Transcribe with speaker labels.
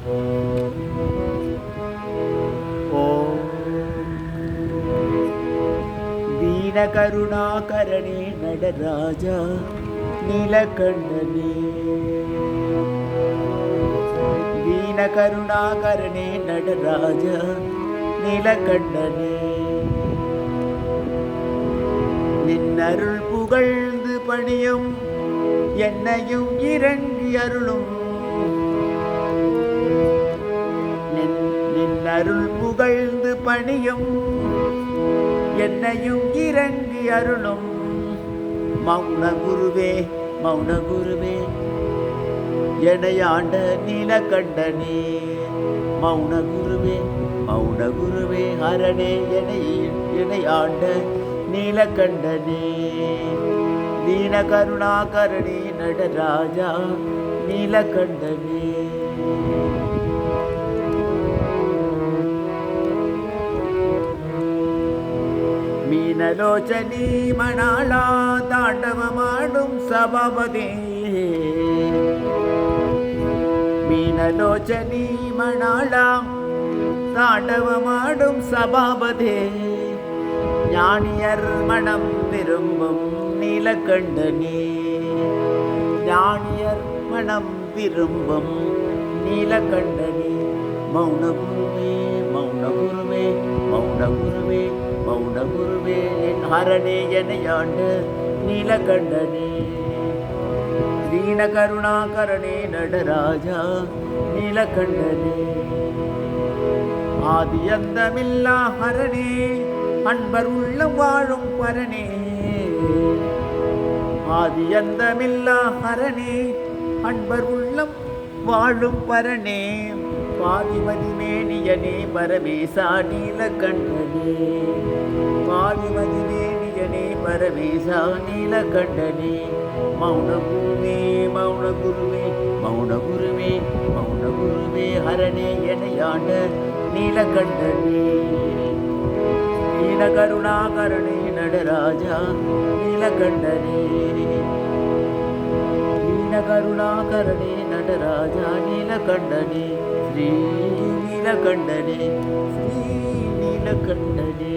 Speaker 1: ஓம் தீன கருணாகரணே நடராஜா நீலகண்டனே. தீன கருணாகரணே நடராஜா நீலகண்டனே. நின்னருள் புகழ்ந்து பணியும் என்னையும் இறங்கி அருளும். நின்னருள் புகழ்ந்து பணியும் என்னையும் இறங்கி அருளும். மௌன குருவே மௌன குருவே எனையாண்ட நீலகண்டனே. மௌன குருவே மௌன குருவே ஹரணே எனையாண்ட நீலகண்டனே. தீன கருணாகரணே நடராஜா நீலகண்டனே. மீனலோச்சனி மணாளா தாண்டவமாடும் சபாபதே. மீனலோச்சனி மணாளா தாண்டவமாடும் சபாபதே. ஞானியர் மனம் விரும்பும் நீலகண்டனே. ஞானியர் மனம் விரும்பும் நீலகண்டனே. மௌன குருவே மௌன குருவே மௌன குருவே மௌன குருவே என் ஹரணே எனையாண்ட நீலகண்டனே. தீன கருணாகரணே நடராஜா நீலகண்டனே. ஆதியந்தமில்லா ஹரணே அன்பர் உள்ளம் வாழும் பரணே. ஆதியந்தமில்லா ஹரணே அன்பர் உள்ளம் வாழும் பரணே. பாதிமதி மேனியனே பரமேசா நீலகண்டனே. பாதிமதி மேனியனே பரமேசா நீலகண்டனே. மௌன குருவே மௌன குருவே மௌன குருவே மௌன குருவே ஹரணே எனையாண்ட நீலகண்டனே. தீன கருணாகரணே நடராஜா நீலகண்டனே. தீன கருணாகரணே நடராஜா நீலகண்டனே. ஸ்ரீ நீலகண்டனே ஸ்ரீ நீலகண்டனே.